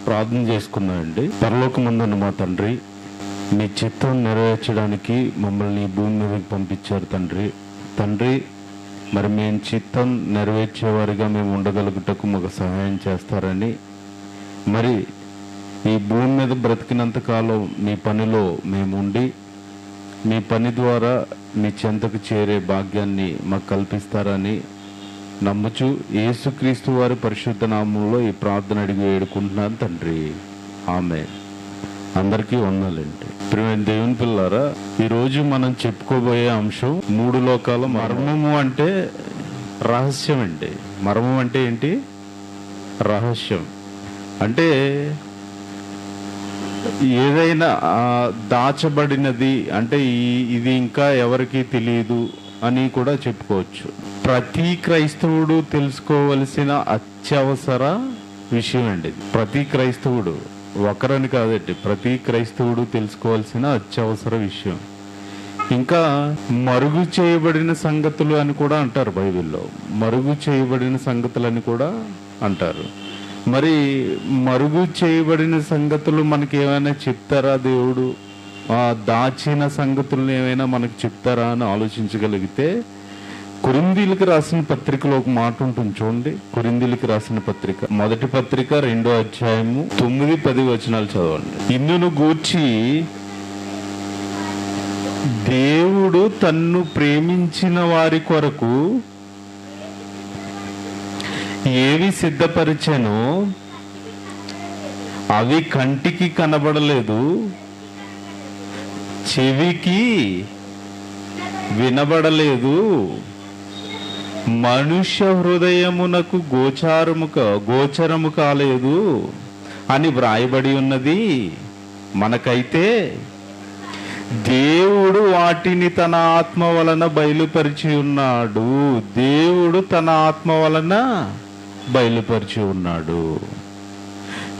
ప్రార్థన చేసుకుందామండి. పరలోకమందున్న మా తండ్రి, మీ చిత్తం నెరవేర్చడానికి మమ్మల్ని ఈ భూమి మీదకి పంపించారు తండ్రి. మరి మేము చిత్తం నెరవేర్చేవారిగా మేము ఉండగలుగుటకు మాకు సహాయం చేస్తారని, మరి ఈ భూమి మీద బ్రతికినంత కాలం మీ పనిలో మేము ఉండి మీ పని ద్వారా మీ చెంతకు చేరే భాగ్యాన్ని మాకు కల్పిస్తారని నమ్ముచు యేసుక్రీస్తు వారి పరిశుద్ధ నామంలో ఈ ప్రార్థన అడిగి వేడుకుంటున్నాను తండ్రి. ఆమేన్. అందరికీ వందనాలండి. ప్రియమైన దేవుని పిల్లారా, ఈరోజు మనం చెప్పుకోబోయే అంశం 3 లోకాల మర్మము. అంటే రహస్యం అండి. మర్మం అంటే ఏంటి? రహస్యం అంటే ఏదైనా దాచబడినది, అంటే ఇది ఇంకా ఎవరికి తెలియదు అని కూడా చెప్పుకోవచ్చు. ప్రతి క్రైస్తవుడు తెలుసుకోవలసిన అత్యవసర విషయం అండి. ప్రతి క్రైస్తవుడు, ఒకరని కాదండి, ప్రతి క్రైస్తవుడు తెలుసుకోవాల్సిన అత్యవసర విషయం. ఇంకా మరుగు చేయబడిన సంగతులు అని కూడా అంటారు బైబిల్లో. మరుగు చేయబడిన సంగతులు అని కూడా అంటారు. మరి మరుగు చేయబడిన సంగతులు మనకి ఏమైనా చెప్తారా దేవుడు? దాచిన సంగతులను ఏమైనా మనకు చెప్తారా అని ఆలోచించగలిగితే, కొరింథీయులకు రాసిన పత్రికలో ఒక మాట ఉంటుంది చూడండి. కొరింథీయులకు రాసిన పత్రిక, మొదటి పత్రిక 2వ అధ్యాయము 9-10 వచనాలు చదవండి. ఇందును గూర్చి దేవుడు తన్ను ప్రేమించిన వారి కొరకు ఏవి సిద్ధపరిచానో అవి కంటికి కనబడలేదు, చెవికి వినబడలేదు, మనుష్య హృదయమునకు గోచరము కాలేదు అని వ్రాయబడి ఉన్నది. మనకైతే దేవుడు వాటిని తన ఆత్మ వలన బయలుపరిచి ఉన్నాడు. దేవుడు తన ఆత్మ వలన బయలుపరిచి ఉన్నాడు.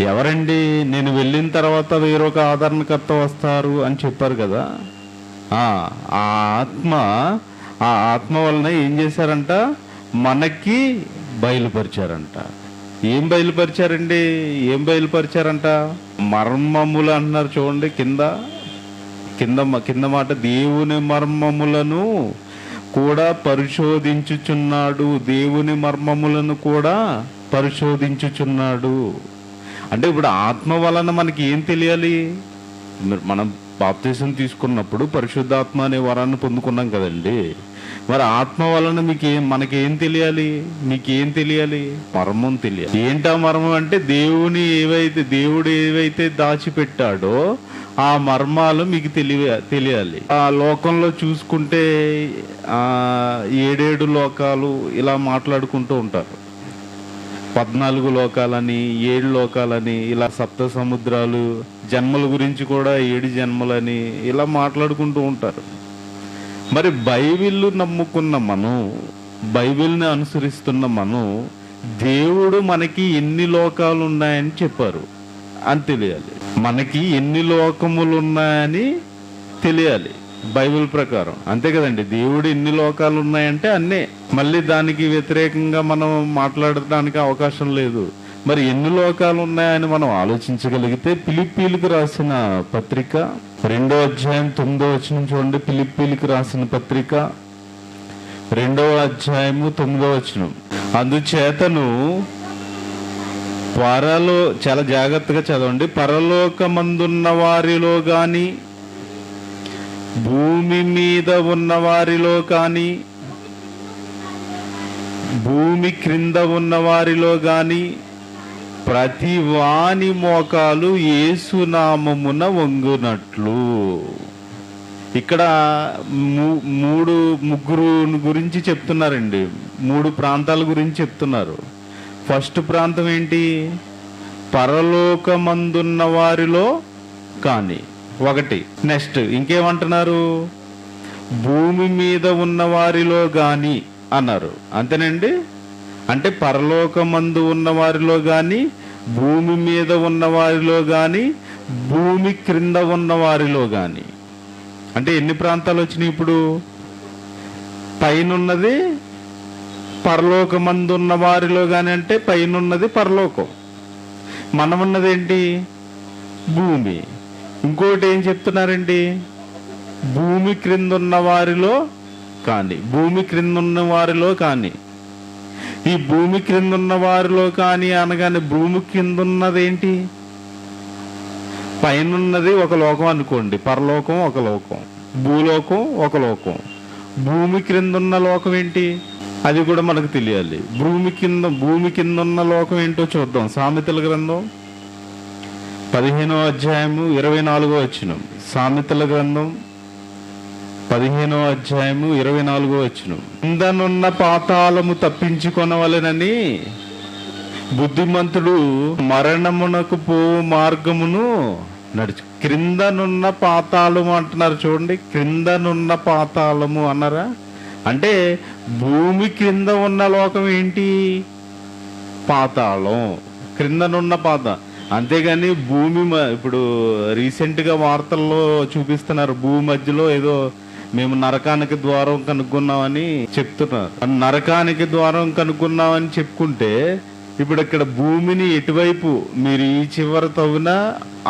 ఎవరండి? నేను వెళ్ళిన తర్వాత వేరొక ఆదరణకర్త వస్తారు అని చెప్పారు కదా. ఆ ఆత్మ వలన ఏం చేశారంట? మనకి బయలుపరిచారంట. ఏం బయలుపరిచారండి? ఏం బయలుపరిచారంట? మర్మములు అంటున్నారు చూడండి. కింద మాట, దేవుని మర్మములను కూడా పరిశోధించుచున్నాడు. దేవుని మర్మములను కూడా పరిశోధించుచున్నాడు. అంటే ఇప్పుడు ఆత్మ వలన మనకి ఏం తెలియాలి? మనం బాప్తిసం తీసుకున్నప్పుడు పరిశుద్ధాత్మ అనే వరాన్ని పొందుకున్నాం కదండి. మరి ఆత్మ వలన మనకేం తెలియాలి? మీకేం తెలియాలి? మర్మం తెలియాలి. ఏంటా మర్మం అంటే, దేవుడు ఏవైతే దాచిపెట్టాడో ఆ మర్మాలు మీకు తెలియాలి. ఆ లోకంలో చూసుకుంటే 7 లోకాలు ఇలా మాట్లాడుకుంటూ ఉంటారు. 14 లోకాలని, 7 లోకాలని, ఇలా 7 సముద్రాలు, జన్మల గురించి కూడా 7 జన్మలని ఇలా మాట్లాడుకుంటూ ఉంటారు. మరి బైబిల్ నమ్ముకున్న మనం, బైబిల్ని అనుసరిస్తున్న మనం, దేవుడు మనకి ఎన్ని లోకాలు ఉన్నాయని చెప్పారు అని తెలియాలి. మనకి ఎన్ని లోకములు ఉన్నాయని తెలియాలి బైబిల్ ప్రకారం. అంతే కదండి. దేవుడు ఎన్ని లోకాలు ఉన్నాయంటే అన్నే. మళ్ళీ దానికి వ్యతిరేకంగా మనం మాట్లాడడానికి అవకాశం లేదు. మరి ఎన్ని లోకాలు ఉన్నాయని మనం ఆలోచించగలిగితే, ఫిలిప్పీలకు రాసిన పత్రిక 2వ అధ్యాయం 9వ వచనం చూడండి. ఫిలిప్పీలకు రాసిన పత్రిక 2వ అధ్యాయము 9వ వచనం. అందుచేతను చాలా జాగ్రత్తగా చదవండి. పరలోకమందున్న వారిలో గాని, భూమి మీద ఉన్న వారిలో కానీ, భూమి క్రింద ఉన్న వారిలో గాని, ప్రతి వాని మోకాలు యేసు నామమున వంగునట్లు. ఇక్కడ ముగ్గురు గురించి చెప్తున్నారండి. 3 ప్రాంతాల గురించి చెప్తున్నారు. ఫస్ట్ ప్రాంతం ఏంటి? పరలోకమందున్న వారిలో కానీ, ఒకటి. నెక్స్ట్ ఇంకేమంటున్నారు? భూమి మీద ఉన్న వారిలో గాని అన్నారు. అంతేనండి. అంటే పరలోకమందు ఉన్న వారిలో గాని, భూమి మీద ఉన్న వారిలో గాని, భూమి క్రింద ఉన్న వారిలో గాని. అంటే ఎన్ని ప్రాంతాలు వచ్చినాయి ఇప్పుడు? పైనున్నది పరలోకమందున్న వారిలో గాని అంటే పైనున్నది పరలోకం, మనం ఉన్నదేంటి? భూమి. ఇంకోటి ఏం చెప్తున్నారండి? భూమి క్రింద ఉన్న వారిలో కానీ, భూమి క్రింద ఉన్న వారిలో కానీ. ఈ భూమి క్రింద ఉన్న వారిలో కానీ అనగానే భూమి కింద ఉన్నదేంటి? పైన ఉన్నది ఒక లోకం అనుకోండి, పరలోకం ఒక లోకం, భూలోకం ఒక లోకం. భూమి క్రింద ఉన్న లోకం ఏంటి? అది కూడా మనకు తెలియాలి. భూమి కింద ఉన్న లోకం ఏంటో చూద్దాం. సామెతల గ్రంథం 15వ అధ్యాయము 24వ వచనం. సామెతల గ్రంథం 15వ అధ్యాయము 24వ వచనం. కిందనున్న పాతాళము తప్పించుకొనవలెనని బుద్ధిమంతుడు మరణమునకు పో మార్గమును నడుచు. క్రిందనున్న పాతాళము అంటున్నారు చూడండి. క్రిందనున్న పాతాళము అన్నారా? అంటే భూమి క్రింద ఉన్న లోకం ఏంటి? పాతాళం. క్రిందనున్న అంతేగాని భూమి ఇప్పుడు రీసెంట్గా వార్తల్లో చూపిస్తున్నారు, భూమి మధ్యలో ఏదో మేము నరకానికి ద్వారం కనుక్కున్నామని చెప్తున్నారు. నరకానికి ద్వారం కనుక్కున్నామని చెప్పుకుంటే ఇప్పుడు ఇక్కడ భూమిని ఎటువైపు మీరు ఈ చివరి తవ్వునా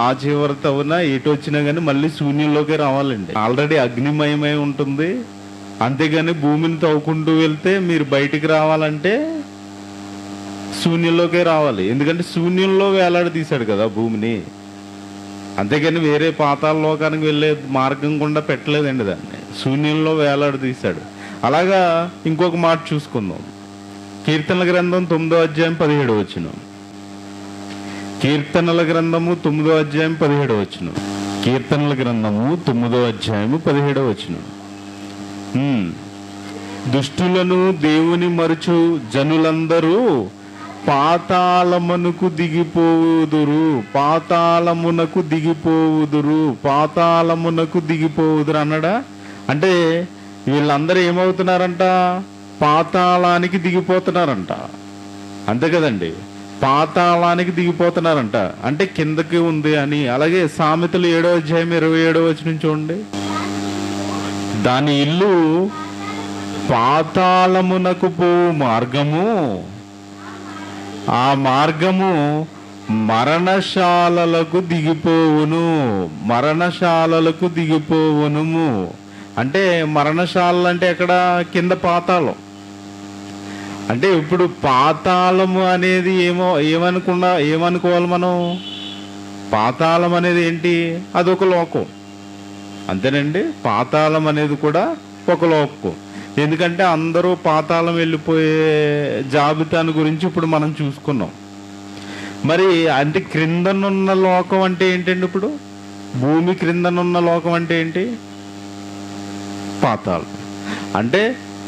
ఆ చివరి తవ్వునా ఎటు వచ్చినా కానీ మళ్ళీ శూన్యంలోకి రావాలండి. ఆల్రెడీ అగ్నిమయమై ఉంటుంది. అంతేగాని భూమిని తవ్వుకుంటూ వెళ్తే మీరు బయటికి రావాలంటే శూన్యంలోకే రావాలి. ఎందుకంటే శూన్యంలో వేలాడి తీశాడు కదా భూమిని. అంతేగాని వేరే పాతాళ లోకానికి వెళ్ళే మార్గం కూడా పెట్టలేదండి దాన్ని. శూన్యంలో వేలాడి తీశాడు. అలాగా ఇంకొక మాట చూసుకుందాం. కీర్తనల గ్రంథం 9వ అధ్యాయం 17వ వచనం. కీర్తనల గ్రంథము 9వ అధ్యాయం 17వ వచనం. కీర్తనల గ్రంథము 9వ అధ్యాయము 17వ వచనం. దుష్టులను దేవుని మరుచు జనులందరూ పాతాళమునకు దిగిపోవుదురు, పాతాళమునకు దిగిపోవుదురు, పాతాళమునకు దిగిపోవుదురు అన్నాడా? అంటే వీళ్ళందరూ ఏమవుతున్నారంట? పాతాళానికి దిగిపోతున్నారంట. అంతే కదండి, పాతాళానికి దిగిపోతున్నారంట. అంటే కిందకి ఉంది అని. అలాగే సామెతలు 7వ అధ్యాయం 27వ వచనం చూడండి. దాని ఇల్లు పాతాళమునకు పో మార్గము, ఆ మార్గము మరణశాలలకు దిగిపోవును, మరణశాలలకు దిగిపోవును. అంటే మరణశాలలు అంటే ఎక్కడ? కింద పాతాళం. అంటే ఇప్పుడు పాతాళము అనేది ఏమనుకోవాలి మనం? పాతాళం అనేది ఏంటి? అదొక లోకం. అంతేనండి, పాతాళం అనేది కూడా ఒక లోకం. ఎందుకంటే అందరూ పాతాళం వెళ్ళిపోయే జాబితాను గురించి ఇప్పుడు మనం చూసుకున్నాం. మరి అంటే క్రిందనున్న లోకం అంటే ఏంటండి? ఇప్పుడు భూమి క్రిందనున్న లోకం అంటే ఏంటి? పాతాళం. అంటే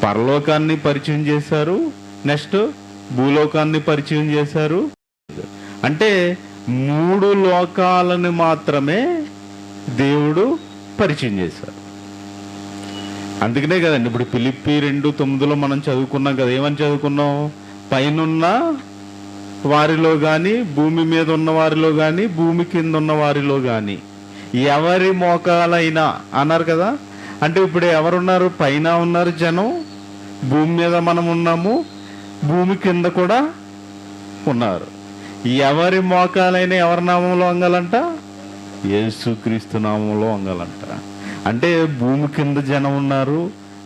పరలోకాన్ని పరిచయం చేశారు, నెక్స్ట్ భూలోకాన్ని పరిచయం చేశారు. అంటే 3 లోకాలను మాత్రమే దేవుడు పరిచయం చేశారు. అందుకనే కదండి ఇప్పుడు ఫిలిప్పీ 2:9 మనం చదువుకున్నాం కదా. ఏమని చదువుకున్నాం? పైనున్న వారిలో కానీ, భూమి మీద ఉన్న వారిలో కానీ, భూమి కింద ఉన్న వారిలో కానీ ఎవరి మోకాలైనా అన్నారు కదా. అంటే ఇప్పుడు ఎవరున్నారు? పైన ఉన్నారు జనం, భూమి మీద మనం ఉన్నాము, భూమి కింద కూడా ఉన్నారు. ఎవరి మోకాలైనా ఎవరి నామంలో వంగాలంట? యేసుక్రీస్తు నామంలో వంగాలంట. అంటే భూమి కింద జనం ఉన్నారు,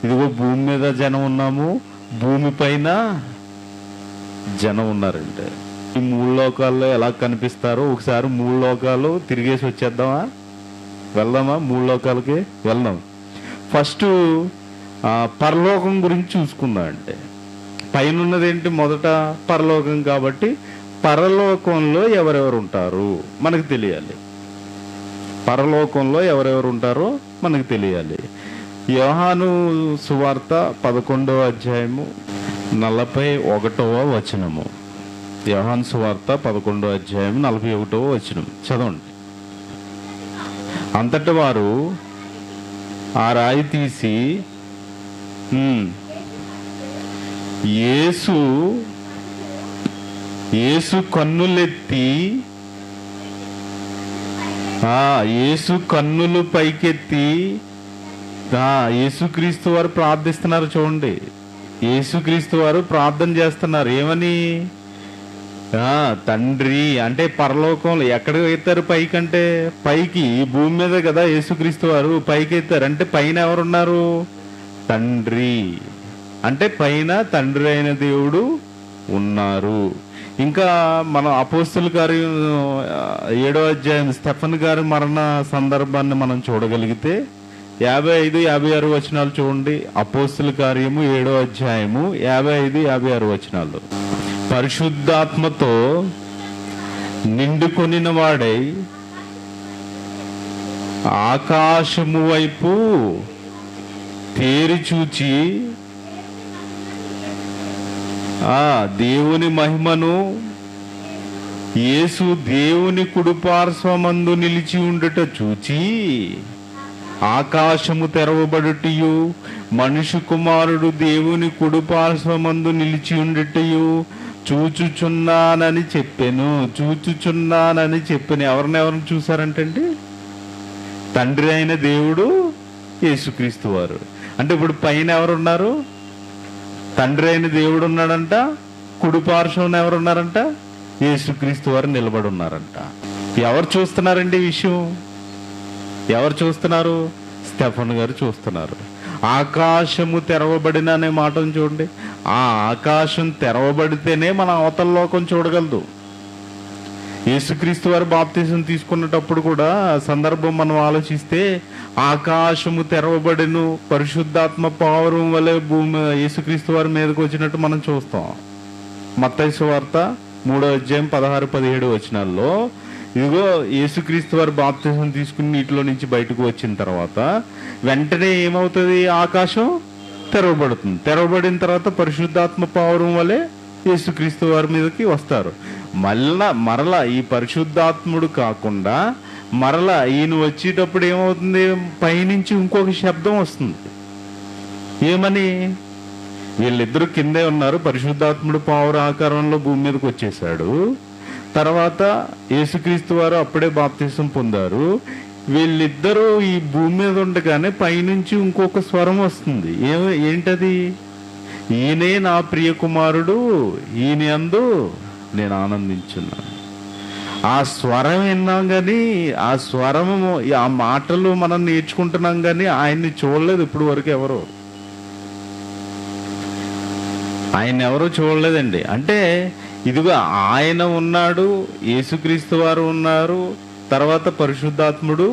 ఇదిగో భూమి మీద జనం ఉన్నాము, భూమి పైన జనం ఉన్నారంటే ఈ 3 లోకాల్లో ఎలా కనిపిస్తారో ఒకసారి 3 లోకాలు తిరిగేసి వచ్చేద్దామా? వెళ్దామా? 3 లోకాలకి వెళ్దాం. ఫస్ట్ పరలోకం గురించి చూసుకుందాం. అంటే పైన ఉన్నదేంటి? మొదట పరలోకం. కాబట్టి పరలోకంలో ఎవరెవరు ఉంటారు మనకు తెలియాలి. పరలోకంలో ఎవరెవరు ఉంటారో మనకు తెలియాలి. యోహాను సువార్త 11వ అధ్యాయము 41వ వచనము. యోహాను సువార్త 11వ అధ్యాయం 41వ వచనం చదవండి. అంతటి వారు ఆ రాయి తీసి యేసు కన్నులెత్తి యేసు కన్నులు పైకెత్తి యేసుక్రీస్తు వారు ప్రార్థిస్తున్నారు చూడండి. యేసుక్రీస్తు వారు ప్రార్థన చేస్తున్నారు. ఏమని? తండ్రి అంటే పరలోకంలో ఎక్కడికి ఎత్తారు? పైకంటే పైకి, భూమి మీద కదా యేసుక్రీస్తు వారు పైకి ఎత్తారు. అంటే పైన ఎవరున్నారు? తండ్రి. అంటే పైన తండ్రి అయిన దేవుడు ఉన్నారు. ఇంకా మనం అపోస్తలుల కార్యం 7వ అధ్యాయం స్టెఫన్ గారి మరణ సందర్భాన్ని మనం చూడగలిగితే 55, 56 వచనాలు చూడండి. అపోస్తలుల కార్యము 7వ అధ్యాయము 55, 56 వచనాలు. పరిశుద్ధాత్మతో నిండుకొనిన వాడై ఆకాశము వైపు తేరి చూచి దేవుని మహిమను, యేసు దేవుని కుడిపార్శ్వమందు నిలిచి ఉండుట చూచి ఆకాశము తెరవబడుటయు మనుష్య కుమారుడు దేవుని కుడిపార్శ్వమందు నిలిచి ఉండుటయు చూచుచున్నానని చెప్పాను. ఎవరిని చూసారంటండి? తండ్రి అయిన దేవుడు యేసుక్రీస్తు వారు. అంటే ఇప్పుడు పైన ఎవరున్నారు? తండ్రి అయిన దేవుడు ఉన్నాడంట. కుడి పార్శ్వం ఎవరున్నారంట? యేసుక్రీస్తు వారు నిలబడి ఉన్నారంట. ఎవరు చూస్తున్నారండి ఈ విషయం? ఎవరు చూస్తున్నారు? స్టెఫన్ గారు చూస్తున్నారు. ఆకాశము తెరవబడిన అనే మాటను చూడండి. ఆ ఆకాశం తెరవబడితేనే మన అవతల లోకం చూడగలదు. యేసుక్రీస్తు వారు బాప్తిజం తీసుకున్నప్పుడు కూడా సందర్భం మనం ఆలోచిస్తే ఆకాశము తెరవబడిను, పరిశుద్ధాత్మ పావురం వలె భూమి యేసుక్రీస్తు వారి మీదకి వచ్చినట్టు మనం చూస్తాం. మత్తయి సువార్త 3వ అధ్యాయం 16, 17 వచనాల్లో ఇదిగో యేసుక్రీస్తు వారు బాప్తిజం తీసుకుని నీటిలో నుంచి బయటకు వచ్చిన తర్వాత వెంటనే ఏమవుతుంది? ఆకాశం తెరవబడుతుంది. తెరవబడిన తర్వాత పరిశుద్ధాత్మ పావురం వలె యేసుక్రీస్తు వారి మీదకి వస్తారు. మరలా ఈ పరిశుద్ధాత్ముడు కాకుండా మరలా ఈయన వచ్చేటప్పుడు ఏమవుతుంది? పైనుంచి ఇంకొక శబ్దం వస్తుంది. ఏమని? వీళ్ళిద్దరూ కిందే ఉన్నారు. పరిశుద్ధాత్ముడు పావుర ఆకారంలో భూమి మీదకి వచ్చేసాడు. తర్వాత యేసుక్రీస్తు వారు అప్పుడే బాప్తిసం పొందారు. వీళ్ళిద్దరూ ఈ భూమి మీద ఉండగానే పైనుంచి ఇంకొక స్వరం వస్తుంది. ఏంటది? ఈయనే నా ప్రియ కుమారుడు, ఈయన యందు నేను ఆనందించున్నాను. ఆ స్వరం విన్నాం కానీ ఆ స్వరము, ఆ మాటలు మనం నేర్చుకుంటున్నాం కానీ ఆయన్ని చూడలేదు ఇప్పుడు వరకు. ఆయన ఎవరు చూడలేదండి. అంటే ఇదిగో ఆయన ఉన్నాడు, యేసుక్రీస్తు వారు ఉన్నారు, తర్వాత పరిశుద్ధాత్ముడు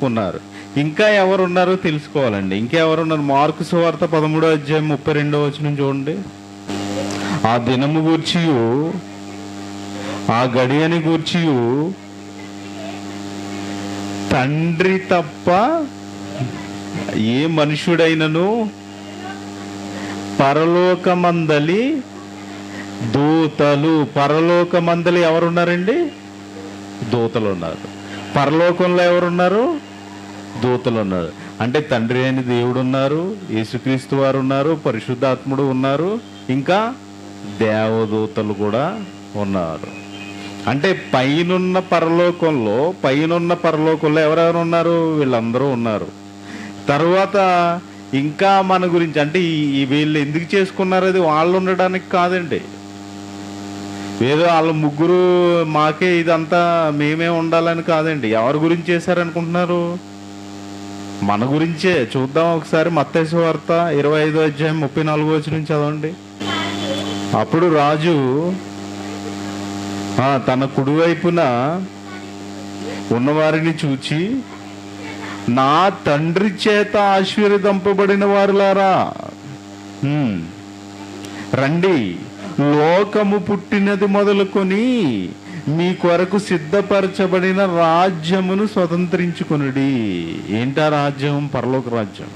ఉన్నారు. ఇంకా ఎవరున్నారో తెలుసుకోవాలండి. ఇంకా ఎవరున్నారు? మార్కు సువార్త 13వ అధ్యాయం 32వ వచనం చూడండి. ఆ దినము గూర్చియు ఆ గడియని గూర్చియు తండ్రి తప్ప ఏ మనుష్యుడైనను పరలోకమందలి దూతలు. పరలోకమందలి ఎవరున్నారండి? దూతలు ఉన్నారు. పరలోకంలో ఎవరున్నారు? దూతలు ఉన్నారు. అంటే తండ్రి అయిన దేవుడు ఉన్నారు, యేసుక్రీస్తు వారు ఉన్నారు, పరిశుద్ధాత్ముడు ఉన్నారు, ఇంకా దేవదూతలు కూడా ఉన్నారు. అంటే పైనున్న పరలోకంలో ఎవరెవరు ఉన్నారు? వీళ్ళందరూ ఉన్నారు. తరువాత ఇంకా మన గురించి అంటే వీళ్ళు ఎందుకు చేసుకున్నారు? అది వాళ్ళు ఉండడానికి కాదండి. ఏదో వాళ్ళ ముగ్గురు మాకే ఇదంతా మేమే ఉండాలని కాదండి. ఎవరి గురించి చేశారనుకుంటున్నారు? మన గురించే. చూద్దాం ఒకసారి. మత్తయి సువార్త 25వ అధ్యాయం 34వ వచనం చదవండి. అప్పుడు రాజు తన కుడివైపున ఉన్నవారిని చూచి, నా తండ్రి చేత ఆశీర్వదింపబడిన వారులారా రండి, లోకము పుట్టినది మొదలుకొని మీ కొరకు సిద్ధపరచబడిన రాజ్యమును స్వతంత్రించుకొనుడి. ఏంటా రాజ్యం? పరలోక రాజ్యం.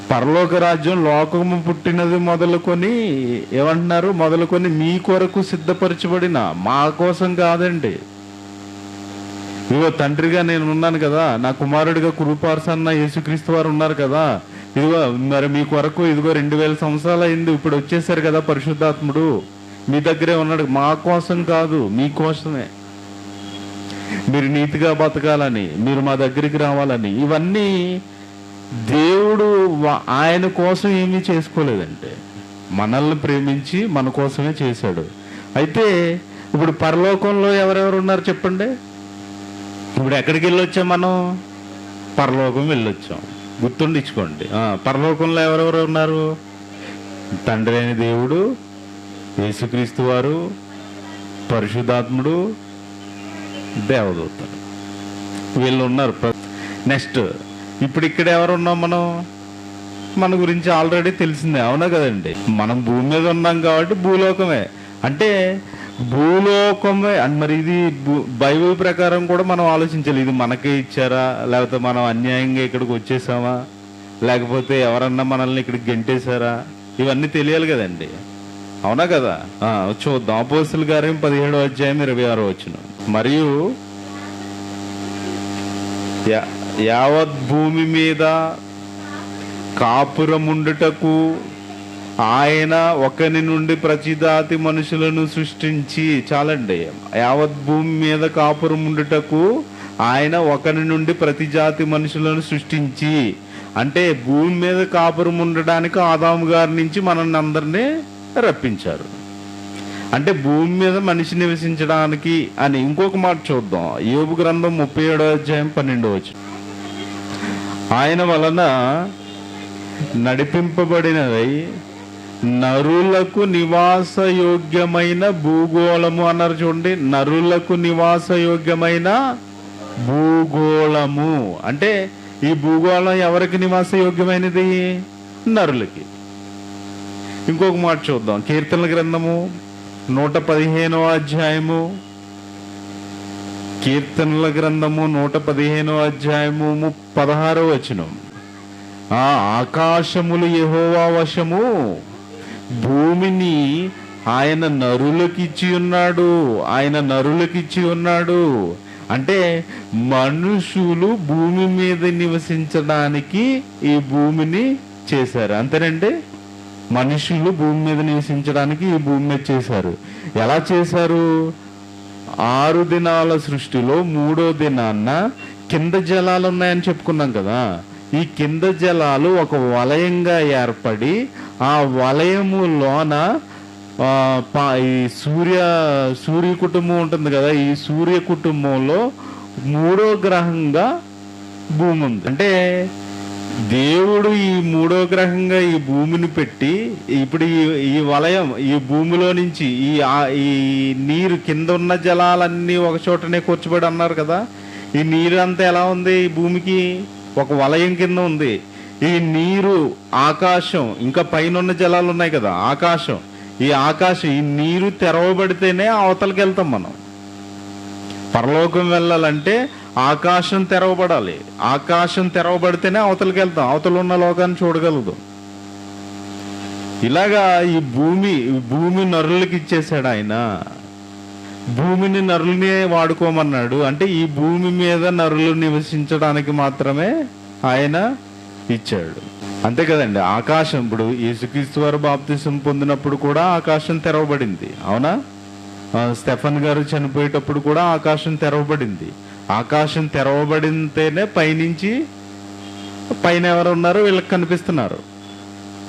పరలోక రాజ్యం లోకము పుట్టినది మొదలుకొని ఏమంటున్నారు? మొదలుకొని మీ కొరకు సిద్ధపరచబడిన, మా కోసం కాదండి. ఇదిగో తండ్రిగా నేను ఉన్నాను కదా, నా కుమారుడిగా కురుపార్సన్న యేసుక్రీస్తు వారు ఉన్నారు కదా, ఇదిగో మరి మీ కొరకు ఇదిగో 2000 సంవత్సరాలు అయింది, ఇప్పుడు వచ్చేసారు కదా పరిశుద్ధాత్ముడు, మీ దగ్గరే ఉన్నాడు. మా కోసం కాదు, మీకోసమే. మీరు నీతిగా బతకాలని, మీరు మా దగ్గరికి రావాలని. ఇవన్నీ దేవుడు ఆయన కోసం ఏమీ చేసుకోలేదంటే మనల్ని ప్రేమించి మన కోసమే చేశాడు. అయితే ఇప్పుడు పరలోకంలో ఎవరెవరు ఉన్నారు చెప్పండి. ఇప్పుడు ఎక్కడికి వెళ్ళొచ్చాం మనం? పరలోకం వెళ్ళొచ్చాం. గుర్తుండించుకోండి. పరలోకంలో ఎవరెవరు ఉన్నారు? తండ్రి అయిన దేవుడు, యేసుక్రీస్తు వారు, పరిశుద్ధాత్ముడు, దేవదూతలు, వీళ్ళు ఉన్నారు. నెక్స్ట్ ఇప్పుడు ఇక్కడ ఎవరు ఉన్నాం మనం? మన గురించి ఆల్రెడీ తెలిసిందే, అవునా కదండి? మనం భూమి మీద ఉన్నాం కాబట్టి భూలోకమే. అంటే భూలోకమే. మరి ఇది బైబిల్ ప్రకారం కూడా మనం ఆలోచించాలి. ఇది మనకే ఇచ్చారా, లేకపోతే మనం అన్యాయంగా ఇక్కడికి వచ్చేసామా, లేకపోతే ఎవరన్నా మనల్ని ఇక్కడికి గెంటేశారా? ఇవన్నీ తెలియాలి కదండి, అవునా కదా? చూద్దాం. అపోస్తలుల కార్యం 17వ అధ్యాయం 26వ వచనం. మరియు యావత్ భూమి మీద కాపురముండుటకు ఆయన ఒకని నుండి ప్రతి జాతి మనుషులను సృష్టించి, చాలండి. యావత్ భూమి మీద కాపురం ఉండుటకు ఆయన ఒకని నుండి ప్రతి జాతి మనుషులను సృష్టించి, అంటే భూమి మీద కాపురం ఉండడానికి ఆదాము గారి నుంచి మనల్ని అందరినీ రప్పించారు. అంటే భూమి మీద మనిషి నివసించడానికి అని. ఇంకొక మాట చూద్దాం. యోబు గ్రంథం 37వ అధ్యాయం 12వ వచనం. ఆయన వలన నడిపింపబడినదై నరులకు నివాస యోగ్యమైన భూగోళము అన్నారు చూడండి. నరులకు నివాస యోగ్యమైన భూగోళము అంటే ఈ భూగోళం ఎవరికి నివాస యోగ్యమైనది? నరులకి. ఇంకొక మాట చూద్దాం. కీర్తనల గ్రంథము 115వ అధ్యాయము, కీర్తనల గ్రంథము 115వ అధ్యాయము 16వ వచనం. ఆకాశములు యెహోవా వశము, భూమిని ఆయన నరులకిచ్చి ఉన్నాడు. ఆయన నరులకిచ్చి ఉన్నాడు అంటే మనుషులు భూమి మీద నివసించడానికి ఈ భూమిని చేశారు. అంతేనండి, మనుషులు భూమి మీద నివసించడానికి ఈ భూమి మీద చేశారు. ఎలా చేశారు? 6 దినాల సృష్టిలో 3వ దినాన్న కింద జలాలు ఉన్నాయని చెప్పుకున్నాం కదా. ఈ కింద జలాలు ఒక వలయంగా ఏర్పడి ఆ వలయములోన ఈ సూర్య కుటుంబం ఉంటుంది కదా. ఈ సూర్య కుటుంబంలో 3వ గ్రహంగా భూమి ఉంది. అంటే దేవుడు ఈ 3వ గ్రహంగా ఈ భూమిని పెట్టి, ఇప్పుడు ఈ వలయం, ఈ భూమిలో నుంచి ఈ నీరు కింద ఉన్న జలాలన్నీ ఒక చోటనే కూర్చోబడి అన్నారు కదా. ఈ నీరు అంతా ఎలా ఉంది? ఈ భూమికి ఒక వలయం కింద ఉంది. ఈ నీరు, ఆకాశం, ఇంకా పైన ఉన్న జలాలు ఉన్నాయి కదా, ఆకాశం. ఈ ఆకాశం, ఈ నీరు తెరవబడితేనే అవతలకి వెళ్తాం మనం. పరలోకం వెళ్ళాలంటే ఆకాశం తెరవబడాలి. ఆకాశం తెరవబడితేనే అవతలకి వెళ్తాం, అవతల ఉన్న లోకాన్ని చూడగలదు. ఇలాగా ఈ భూమి నరులకి ఇచ్చేసాడు ఆయన. భూమిని నరులని వాడుకోమన్నాడు. అంటే ఈ భూమి మీద నరులు నివసించడానికి మాత్రమే ఆయన ఇచ్చాడు. అంతే కదండి. ఆకాశం, ఇప్పుడు యేసుక్రీస్తు వారు బాప్తిసం పొందినప్పుడు కూడా ఆకాశం తెరవబడింది, అవునా? స్టెఫన్ గారు చనిపోయేటప్పుడు కూడా ఆకాశం తెరవబడింది. ఆకాశం తెరవబడితేనే పైనుంచి పైన ఎవరు ఉన్నారో వీళ్ళకి కనిపిస్తున్నారు,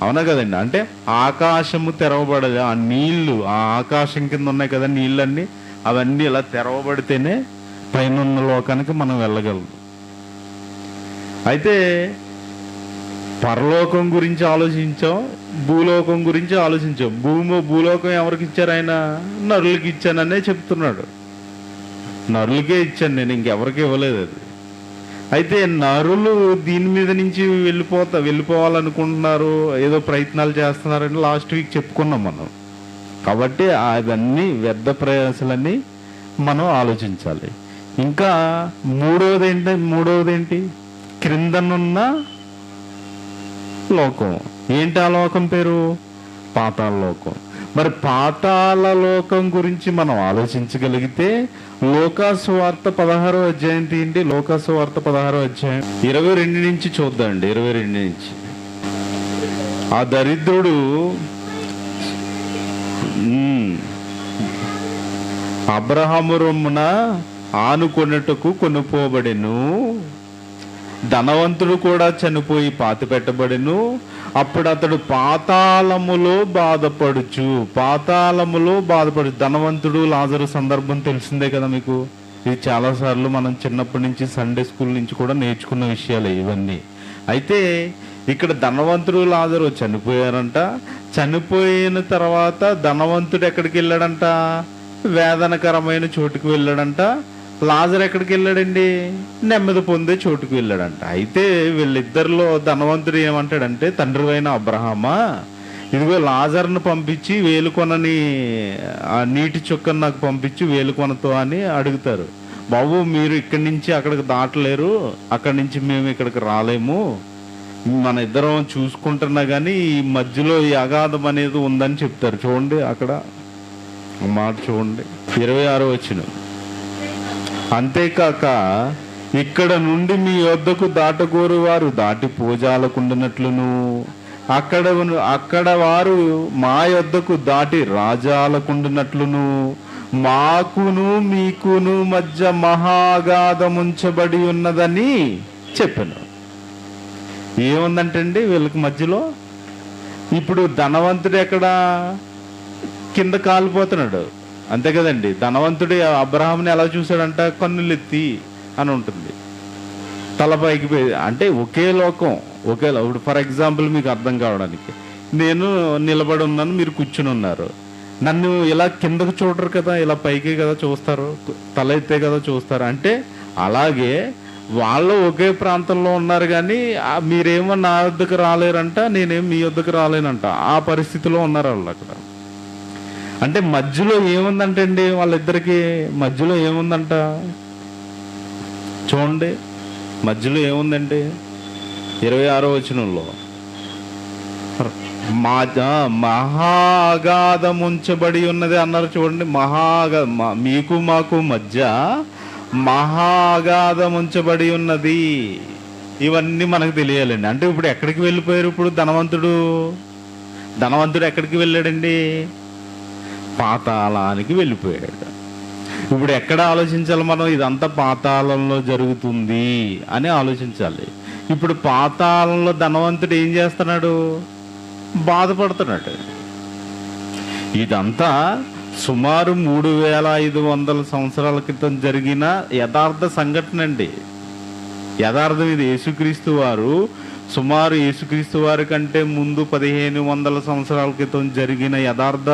అవునా కదండి? అంటే ఆకాశము తెరవబడదు. ఆ నీళ్లు, ఆ ఆకాశం కింద ఉన్నాయి కదా నీళ్ళన్నీ, అవన్నీ ఇలా తెరవబడితేనే పైన ఉన్న లోకానికి మనం వెళ్ళగలం. అయితే పరలోకం గురించి ఆలోచించాం, భూలోకం గురించి ఆలోచించాం. భూలోకం ఎవరికి ఇచ్చారు? ఆయన నరులకి ఇచ్చాననే చెప్తున్నాడు. నరులకే ఇచ్చాను నేను, ఇంకెవరికి ఇవ్వలేదు అది. అయితే నరులు దీని మీద నుంచి వెళ్ళిపోవాలనుకుంటున్నారు, ఏదో ప్రయత్నాలు చేస్తున్నారని లాస్ట్ వీక్ చెప్పుకున్నాం మనం. కాబట్టి అవన్నీ వ్యర్థ ప్రయాసాలన్నీ మనం ఆలోచించాలి. ఇంకా మూడవది ఏంటి? క్రిందనున్న లోకం. ఏంటి ఆ లోకం పేరు? పాతాళ లోకం. మరి పాతాళ లోకం గురించి మనం ఆలోచించగలిగితే లోకాసు వార్త 16వ అధ్యాయం తీయండి. లోకాసు వార్త 16వ అధ్యాయం 22 నుంచి చూద్దామండి. 22 నుంచి. ఆ దరిద్రుడు అబ్రహాము రొమ్మున ఆనుకొనుటకు కొనుపోబడెను. ధనవంతుడు కూడా చనిపోయి పాతి పెట్టబడెను. అప్పుడు అతడు పాతాళములో బాధపడుచు ధనవంతుడు లాజరు సందర్భం తెలిసిందే కదా మీకు. ఇది చాలాసార్లు మనం చిన్నప్పటి నుంచి సండే స్కూల్ నుంచి కూడా నేర్చుకున్న విషయాలు ఇవన్నీ. అయితే ఇక్కడ ధనవంతుడు లాజరు చనిపోయారంట. చనిపోయిన తర్వాత ధనవంతుడు ఎక్కడికి వెళ్ళాడంట? వేదనకరమైన చోటుకు వెళ్ళాడంట. లాజరు ఎక్కడికి వెళ్ళాడండి? నెమ్మది పొందే చోటుకు వెళ్ళాడంట. అయితే వీళ్ళిద్దరిలో ధనవంతుడు ఏమంటాడంటే, తండ్రి అయిన అబ్రహామా, ఇదిగో లాజర్ను పంపించి వేలుకొనని ఆ నీటి చుక్కను నాకు పంపించి వేలుకొనతో అని అడుగుతారు. బాబు మీరు ఇక్కడి నుంచి అక్కడికి దాటలేరు, అక్కడి నుంచి మేము ఇక్కడికి రాలేము, మన ఇద్దరం చూసుకుంటున్నా కానీ ఈ మధ్యలో ఈ అగాధం అనేది ఉందని చెప్తారు. చూడండి అక్కడ మాట చూడండి, 26వ వచనం. అంతేకాక ఇక్కడ నుండి మీ యొద్దకు దాటగోరు వారు దాటి పూజాలకుండినట్లును, అక్కడ వారు మా యొద్దకు దాటి రాజాలకుండినట్లును మాకును మీకును మధ్య మహాగాధముంచబడి ఉన్నదని చెప్పాను. ఏముందంటండి వీళ్ళకి మధ్యలో? ఇప్పుడు ధనవంతుడు ఎక్కడ? కింద కాలిపోతున్నాడు, అంతే కదండి. ధనవంతుడు అబ్రహాంని ఎలా చూశాడంట? కన్నులెత్తి అని ఉంటుంది, తలపైకి. అంటే ఒకే లోకం, ఇప్పుడు ఫర్ ఎగ్జాంపుల్ మీకు అర్థం కావడానికి, నేను నిలబడి ఉన్నాను, మీరు కూర్చుని ఉన్నారు. నన్ను ఇలా కిందకు చూడరు కదా, ఇలా పైకి కదా చూస్తారు, తల ఎత్తే కదా చూస్తారు. అంటే అలాగే వాళ్ళు ఒకే ప్రాంతంలో ఉన్నారు కానీ మీరేమో నా వద్దకు రాలేరంట, నేనేం మీ వద్దకు రాలేనంట. ఆ పరిస్థితిలో ఉన్నారు వాళ్ళు అక్కడ. అంటే మధ్యలో ఏముందంటే అండి, వాళ్ళిద్దరికి మధ్యలో ఏముందంట చూడండి. మధ్యలో ఏముందండి? 26వ వచనంలో మహాగాధముంచబడి ఉన్నది అన్నారు. చూడండి, మీకు మాకు మధ్య మహాగాధముంచబడి ఉన్నది. ఇవన్నీ మనకు తెలియాలండి. అంటే ఇప్పుడు ఎక్కడికి వెళ్ళిపోయారు? ఇప్పుడు ధనవంతుడు ఎక్కడికి వెళ్ళాడండి? పాతాళానికి వెళ్ళిపోయాడు. ఇప్పుడు ఎక్కడ ఆలోచించాలి మనం? ఇదంతా పాతాళంలో జరుగుతుంది అని ఆలోచించాలి. ఇప్పుడు పాతాళంలో ధనవంతుడు ఏం చేస్తున్నాడు? బాధపడుతున్నాడు. ఇదంతా సుమారు 3500 సంవత్సరాల క్రితం జరిగిన యథార్థ సంఘటన అండి. యథార్థం ఇది. యేసుక్రీస్తు వారు సుమారు యేసుక్రీస్తు వారి కంటే ముందు 1500 సంవత్సరాల క్రితం జరిగిన యథార్థ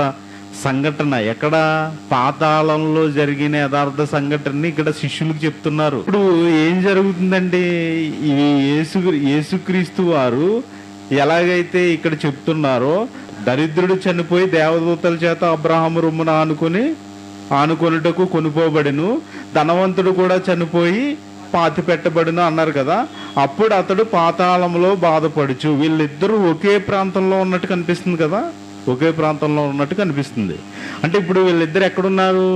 సంఘటన. ఎక్కడ? పాతాళంలో జరిగిన యథార్థ సంఘటనని ఇక్కడ శిష్యులకు చెప్తున్నారు. ఇప్పుడు ఏం జరుగుతుందండి? ఈ యేసుక్రీస్తు వారు ఎలాగైతే ఇక్కడ చెప్తున్నారో, దరిద్రుడు చనిపోయి దేవదూతల చేత అబ్రహాము రొమ్మున ఆనుకొనుటకు కొనుపోబడిను, ధనవంతుడు కూడా చనిపోయి పాతి పెట్టబడిను అన్నారు కదా. అప్పుడు అతడు పాతాళంలో బాధపడుచు. వీళ్ళిద్దరూ ఒకే ప్రాంతంలో ఉన్నట్టు కనిపిస్తుంది కదా, ఒకే ప్రాంతంలో ఉన్నట్టు కనిపిస్తుంది. అంటే ఇప్పుడు వీళ్ళిద్దరు ఎక్కడున్నారు?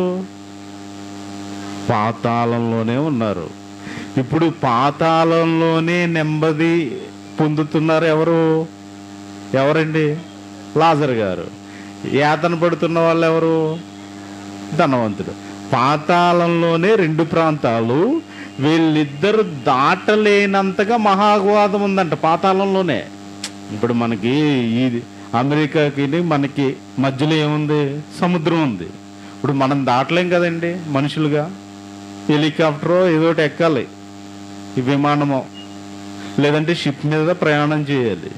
పాతాళంలోనే ఉన్నారు. ఇప్పుడు పాతాళంలోనే నెమ్మది పొందుతున్నారు. ఎవరండి? లాజరు గారు. యాతన పడుతున్న వాళ్ళు ఎవరు? ధనవంతుడు. పాతాళంలోనే 2 ప్రాంతాలు. వీళ్ళిద్దరు దాటలేనంతగా మహాగాధం ఉందంట పాతాళంలోనే. ఇప్పుడు మనకి ఈ అమెరికాకి మనకి మధ్యలో ఏముంది? సముద్రం ఉంది. ఇప్పుడు మనం దాటలేం కదండి మనుషులుగా. హెలికాప్టరో ఏదో ఒకటి ఎక్కాలి, ఈ విమానమో, లేదంటే షిప్ మీద ప్రయాణం చేయాలి.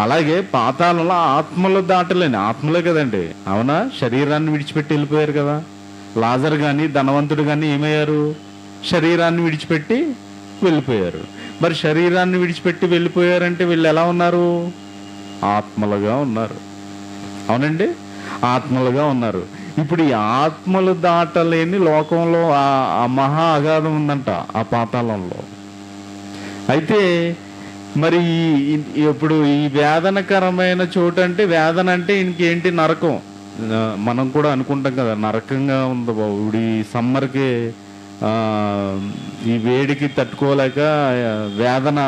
అలాగే పాతాళంలో ఆత్మలు దాటలేని, ఆత్మలే కదండి, అవునా? శరీరాన్ని విడిచిపెట్టి వెళ్ళిపోయారు కదా. లాజర్ కానీ ధనవంతుడు కానీ ఏమయ్యారు? శరీరాన్ని విడిచిపెట్టి వెళ్ళిపోయారు. మరి శరీరాన్ని విడిచిపెట్టి వెళ్ళిపోయారంటే వీళ్ళు ఎలా ఉన్నారు? ఆత్మలుగా ఉన్నారు. అవునండి, ఆత్మలుగా ఉన్నారు. ఇప్పుడు ఈ ఆత్మలు దాటలేని లోకంలో ఆ మహా అగాధం ఉందంట ఆ పాతాళంలో. అయితే మరి ఇప్పుడు ఈ వేదనకరమైన చోటు అంటే, వేదన అంటే ఇంకేంటి? నరకం. మనం కూడా అనుకుంటాం కదా, నరకంగా ఉంది బాబు, ఇప్పుడు ఈ సమ్మర్కి ఈ వేడికి తట్టుకోలేక వేదన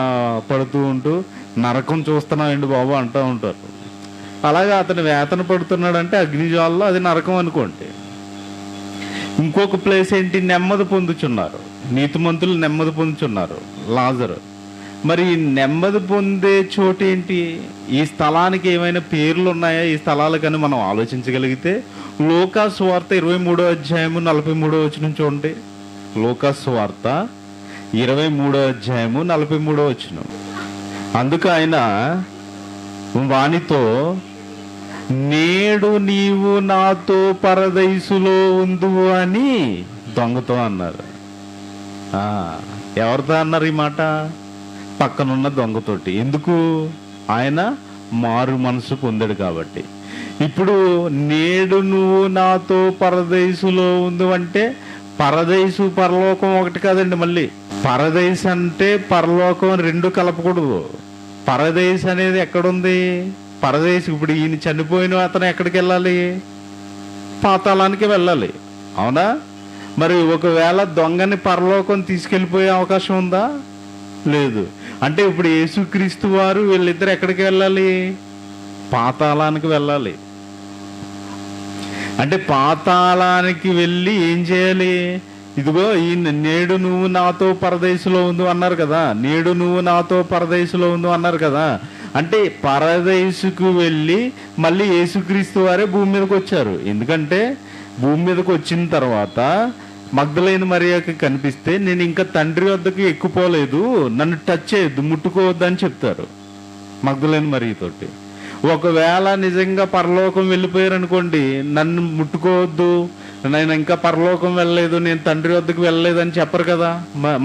పడుతూ ఉంటూ నరకం చూస్తున్నామండి బాబు అంటూ ఉంటారు. అలాగే అతను వేదన పడుతున్నాడంటే అగ్నిజ్వాలలో, అది నరకం అనుకోండి. ఇంకొక ప్లేస్ ఏంటి? నెమ్మది పొందుచున్నారు. నీతిమంతులు నెమ్మది పొందుచున్నారు. లాజరు మరి నెమ్మది పొందే చోటు ఏంటి? ఈ స్థలానికి ఏమైనా పేర్లు ఉన్నాయా? ఈ స్థలాలకని మనం ఆలోచించగలిగితే లూకా సువార్త 23వ అధ్యాయము 43వ వచనం చూడండి. లూకా సువార్త 23వ అధ్యాయము 43వ వచనం. అందుకు ఆయన వానితో, నేడు నీవు నాతో పరదైసులో ఉందువు అని దొంగతో అన్నారు. ఎవరితో అన్నారు ఈ మాట? పక్కనున్న దొంగతోటి. ఎందుకు? ఆయన మారు మనసు పొందాడు కాబట్టి. ఇప్పుడు నేడు నువ్వు నాతో పరదైసులో ఉండు అంటే పరదైసు పరలోకం ఒకటి కాదండి. మళ్ళీ పరదైసు అంటే పరలోకం రెండు కలపకూడదు. పరదైసు అనేది ఎక్కడుంది? పరదేశ్ ఇప్పుడు ఈయన చనిపోయిన అతను ఎక్కడికి వెళ్ళాలి? పాతాళానికి వెళ్ళాలి, అవునా? మరి ఒకవేళ దొంగని పరలోకం తీసుకెళ్ళిపోయే అవకాశం ఉందా? లేదు. అంటే ఇప్పుడు యేసుక్రీస్తు వారు వీళ్ళిద్దరు ఎక్కడికి వెళ్ళాలి? పాతాళానికి వెళ్ళాలి. అంటే పాతాళానికి వెళ్ళి ఏం చేయాలి? ఇదిగో ఈ నేడు నువ్వు నాతో పరదేశంలో ఉండు అన్నారు కదా, నేడు నువ్వు నాతో పరదేశంలో ఉండు అన్నారు కదా. అంటే పరదేశుకు వెళ్ళి మళ్ళీ యేసుక్రీస్తు వారే భూమి మీదకి వచ్చారు. ఎందుకంటే భూమి మీదకి వచ్చిన తర్వాత మగ్దలేని మరియకి కనిపిస్తే, నేను ఇంకా తండ్రి వద్దకు ఎక్కుపోలేదు, నన్ను టచ్ చేయొద్దు, ముట్టుకోవద్దు అని చెప్తారు మగ్దలేని మరియతోటి. ఒకవేళ నిజంగా పరలోకం వెళ్ళిపోయారు అనుకోండి, నన్ను ముట్టుకోవద్దు, నేను ఇంకా పరలోకం వెళ్ళలేదు, నేను తండ్రి వద్దకు వెళ్ళలేదు అని చెప్పరు కదా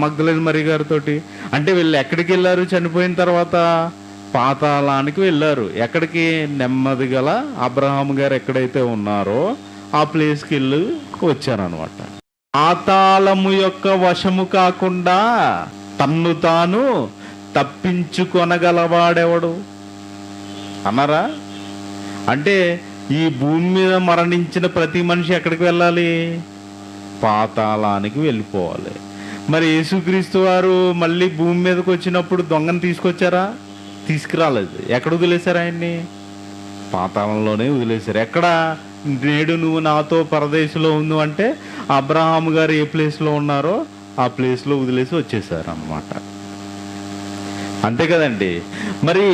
మగ్దలేని మరి గారితో. అంటే వీళ్ళు ఎక్కడికి వెళ్ళారు? చనిపోయిన తర్వాత పాతాళానికి వెళ్ళారు. ఎక్కడికి? నెమ్మది గల అబ్రహాం గారు ఎక్కడైతే ఉన్నారో ఆ ప్లేస్కి వెళ్ళి వచ్చారనమాట. పాతాళము యొక్క వశము కాకుండా తన్ను తాను తప్పించుకొనగలవాడెవడు అన్నారా? అంటే ఈ భూమి మీద మరణించిన ప్రతి మనిషి ఎక్కడికి వెళ్ళాలి? పాతాళానికి వెళ్ళిపోవాలి. మరి యేసుక్రీస్తు వారు మళ్ళీ భూమి మీదకి వచ్చినప్పుడు దొంగను తీసుకొచ్చారా? తీసుకురాలేదు. ఎక్కడ వదిలేశారు ఆయన్ని? పాతాళంలోనే వదిలేశారు. ఎక్కడ? నేడు నువ్వు నాతో పరదేశంలో ఉండు అంటే అబ్రహాం గారు ఏ ప్లేస్లో ఉన్నారో ఆ ప్లేస్లో వదిలేసి వచ్చేసారు అన్నమాట. అంతే కదండి. మరి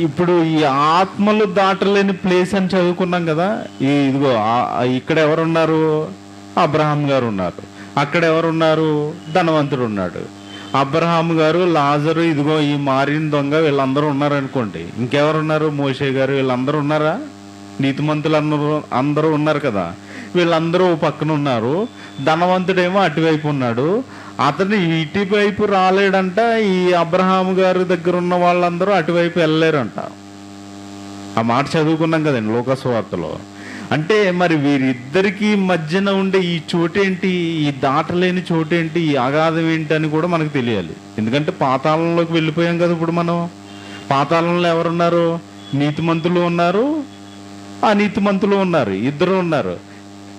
ఇప్పుడు ఈ ఆత్మలు దాటలేని ప్లేస్ అని చదువుకున్నాం కదా. ఇదిగో ఇక్కడ ఎవరున్నారు? అబ్రహాం గారు ఉన్నారు. అక్కడ ఎవరున్నారు? ధనవంతుడు ఉన్నాడు. అబ్రహాం గారు, లాజరు, ఇదిగో ఈ మారిన దొంగ, వీళ్ళందరూ ఉన్నారనుకోండి. ఇంకెవరున్నారు? మోషే గారు, వీళ్ళందరూ ఉన్నారా? నీతిమంతులు అందరూ ఉన్నారు కదా. వీళ్ళందరూ పక్కన ఉన్నారు. ధనవంతుడేమో అటువైపు ఉన్నాడు. అతను ఇటువైపు రాలేడంట. ఈ అబ్రహాం గారి దగ్గర ఉన్న వాళ్ళందరూ అటువైపు వెళ్ళలేరంట. ఆ మాట చదువుకున్నాం కదండి లూకా సువార్తలో. అంటే మరి వీరిద్దరికి మధ్యన ఉండే ఈ చోటేంటి? ఈ దాటలేని చోటేంటి? ఈ అగాధం ఏంటి అని కూడా మనకు తెలియాలి. ఎందుకంటే పాతాళంలోకి వెళ్ళిపోయాం కదా. ఇప్పుడు మనం పాతాళంలో ఎవరున్నారు? నీతిమంతులు ఉన్నారు, అనీతిమంతులు ఉన్నారు, ఇద్దరు ఉన్నారు.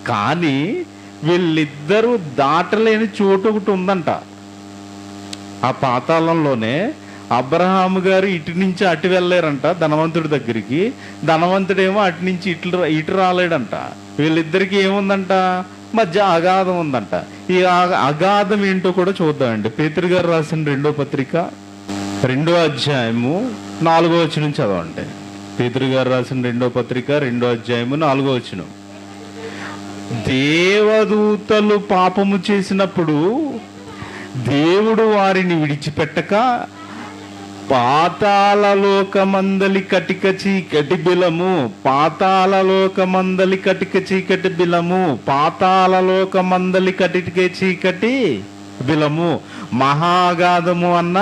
కానీ వీళ్ళిద్దరూ దాటలేని చోటు ఒకటి ఉందంట. ఆ పాతాళంలోనే అబ్రహాము గారు ఇటు నుంచి అటు వెళ్ళారంట ధనవంతుడి దగ్గరికి. ధనవంతుడేమో అటు నుంచి ఇటు రాలేడంట. వీళ్ళిద్దరికి ఏముందంట? మధ్య అగాధం ఉందంట. ఈ అగాధం ఏంటో కూడా చూద్దామండి. పేతురు గారు రాసిన 2వ పత్రిక 2వ అధ్యాయము 4వ వచనం చదవండి. పేతురు గారు రాసిన 2వ పత్రిక 2వ అధ్యాయము 4వ వచనం. దేవదూతలు పాపము చేసినప్పుడు దేవుడు వారిని విడిచిపెట్టక పాతాళలోకమందలి కటిక చీకటి బిలము, పాతాళలోకమందలి కటిక చీకటి బిలము, పాతాళలోకమందలి కటిక చీకటి బిలము. మహాగాధము అన్న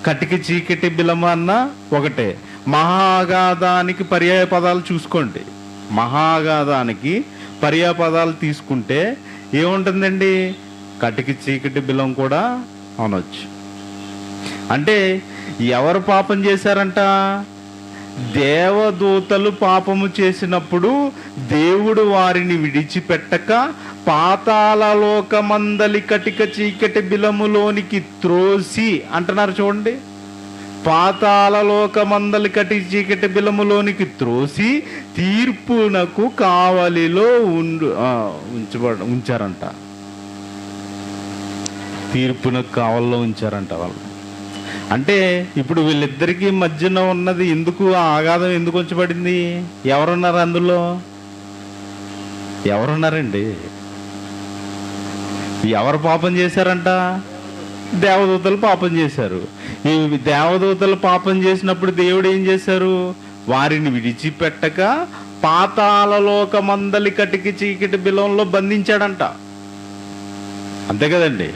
కటిక చీకటి బిలము అన్న ఒకటే. మహాగాధానికి పర్యాయ పదాలు చూసుకోండి. మహాగాధానికి పర్యాయ పదాలు తీసుకుంటే ఏముంటుందండి? కటిక చీకటి బిలం కూడా అనొచ్చు. అంటే ఎవరు పాపం చేశారంట? దేవదూతలు పాపము చేసినప్పుడు దేవుడు వారిని విడిచిపెట్టక పాతాళలోకమందలి కటిక చీకటి బిలములోనికి త్రోసి అంటున్నారు చూడండి. పాతాళలోకమందలి కటిక చీకటి బిలములోనికి త్రోసి తీర్పునకు కావలిలో ఉంచారంట. తీర్పునకు కావలిలో ఉంచారంట వాళ్ళు. అంటే ఇప్పుడు వీళ్ళిద్దరికీ మధ్యన ఉన్నది ఎందుకు, ఆ అగాధం ఎందుకు ఉంచబడింది? ఎవరున్నారు అందులో? ఎవరున్నారండి? ఎవరు పాపం చేశారంట? దేవదూతలు పాపం చేశారు. ఈ దేవదూతలు పాపం చేసినప్పుడు దేవుడు ఏం చేశారు? వారిని విడిచిపెట్టక పాతాళలోకమందలి కటికి చీకటి బిలంలో బంధించాడంట. అంతే కదండి.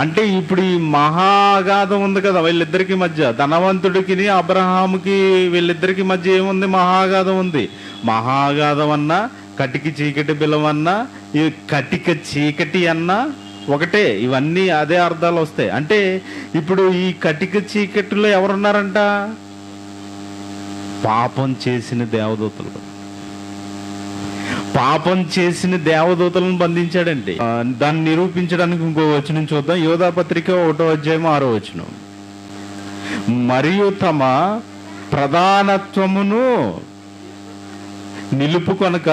అంటే ఇప్పుడు ఈ మహాగాధం ఉంది కదా వీళ్ళిద్దరికి మధ్య, ధనవంతుడికి అబ్రహాముకి వీళ్ళిద్దరికి మధ్య ఏముంది? మహాగాధం ఉంది. మహాగాధం అన్నా కటికి చీకటి బిలం అన్నా ఈ కటిక చీకటి అన్నా ఒకటే, ఇవన్నీ అదే అర్థాలు వస్తాయి. అంటే ఇప్పుడు ఈ కటిక చీకటిలో ఎవరున్నారంట? పాపం చేసిన దేవదూతలు. పాపం చేసిన దేవదూతలను బంధించాడండి. దాన్ని నిరూపించడానికి ఇంకో వచనం చూద్దాం. యోధాపత్రిక 1:6. మరియు తమ ప్రధానత్వమును నిలుపుకొనక